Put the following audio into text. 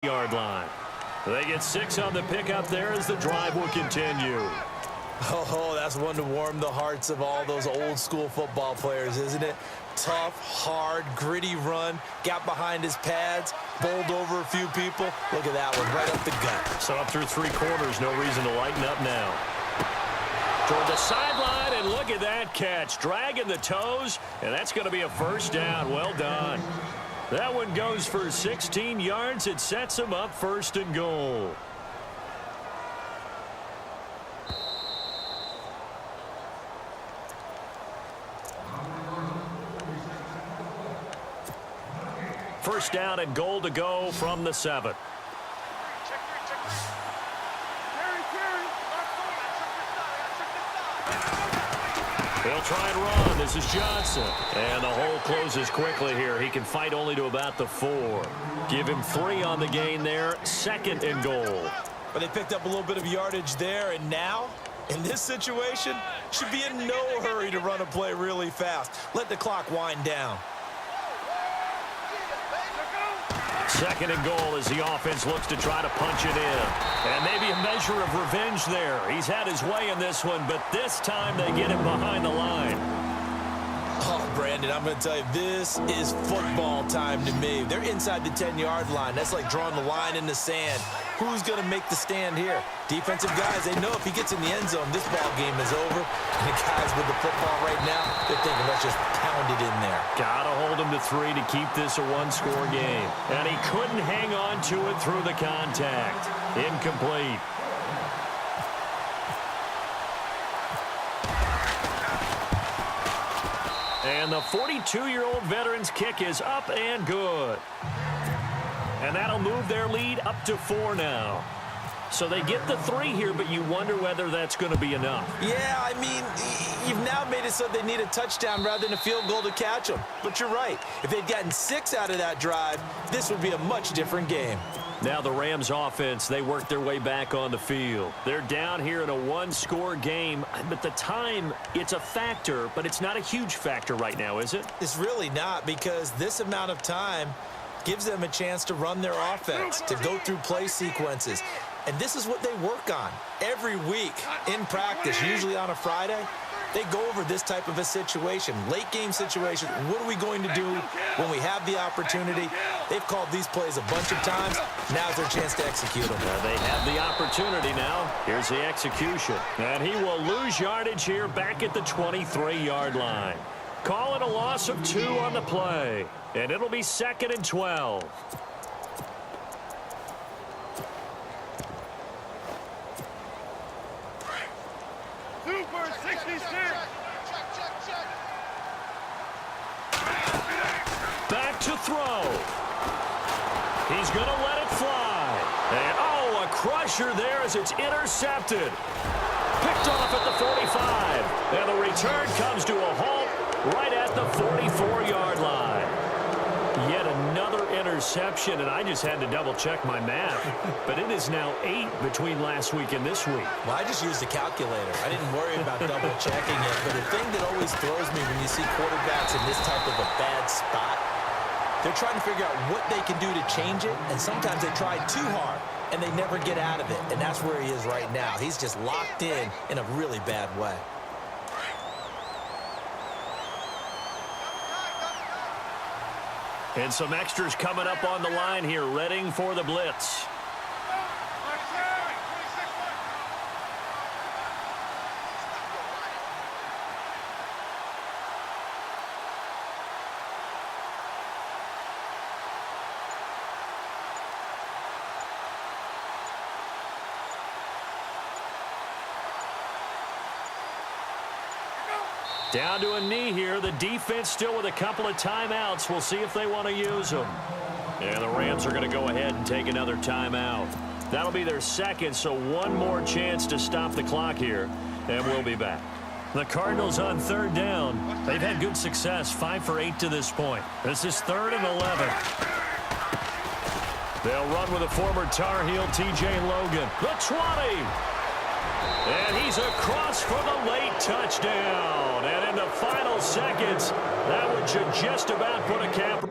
Yard line. They get 6 on the pickup there as the drive will continue. Oh, that's one to warm the hearts of all those old school football players, isn't it? Tough, hard, gritty run, got behind his pads, bowled over a few people. Look at that one, right up the gut. So up through 3 quarters, no reason to lighten up now. Toward the sideline, and look at that catch. Dragging the toes, and that's going to be a first down. Well done. That one goes for 16 yards. It sets him up 1st and goal. First down and goal to go from the 7. They'll try and run. This is Johnson. And the hole closes quickly here. He can fight only to about the 4. Give him 3 on the gain there. 2nd and goal. But they picked up a little bit of yardage there, and now, in this situation, should be in no hurry to run a play really fast. Let the clock wind down. 2nd and goal as the offense looks to try to punch it in. And maybe a measure of revenge there. He's had his way in this one, but this time they get him behind the line. Oh, Brandon, I'm going to tell you, this is football time to me. They're inside the 10-yard line. That's like drawing the line in the sand. Who's going to make the stand here? Defensive guys, they know if he gets in the end zone, this ball game is over. And the guys with the football right now, they're thinking, let's just pound it in there. Got to hold him to 3 to keep this a 1-score game. And he couldn't hang on to it through the contact. Incomplete. And the 42-year-old veteran's kick is up and good. And that'll move their lead up to 4 now. So they get the 3 here, but you wonder whether that's going to be enough. Yeah, I mean, you've now made it so they need a touchdown rather than a field goal to catch them. But you're right. If they'd gotten 6 out of that drive, this would be a much different game. Now the Rams offense, they work their way back on the field. They're down here in a 1-score game, but the time, it's a factor, but it's not a huge factor right now, is it? It's really not, because this amount of time gives them a chance to run their offense, to go through play sequences. And this is what they work on every week in practice, usually on a Friday. They go over this type of a situation, late game situation. What are we going to do when we have the opportunity? They've called these plays a bunch of times. Now's their chance to execute them. They have the opportunity now. Here's the execution. And he will lose yardage here back at the 23-yard line. Call it a loss of 2 on the play. And it'll be 2nd and 12. Back to throw. He's going to let it fly. And, oh, a crusher there as it's intercepted. Picked off at the 45. And the return comes to a halt right at the 44-yard line. Yet another interception, and I just had to double-check my math. But it is now 8 between last week and this week. Well, I just used a calculator. I didn't worry about double-checking it. But the thing that always throws me when you see quarterbacks in this type of a bad spot, they're trying to figure out what they can do to change it, and sometimes they try too hard, and they never get out of it. And that's where he is right now. He's just locked in a really bad way. And some extras coming up on the line here, readying for the blitz. Down to a knee here. The defense still with a couple of timeouts. We'll see if they want to use them. And the Rams are going to go ahead and take another timeout. That'll be their 2nd, so one more chance to stop the clock here. And we'll be back. The Cardinals on 3rd down. They've had good success, 5 for 8 to this point. This is 3rd and 11. They'll run with a former Tar Heel, T.J. Logan. The 20. And he's across for the late touchdown. And in the final seconds, that one should just about put a cap.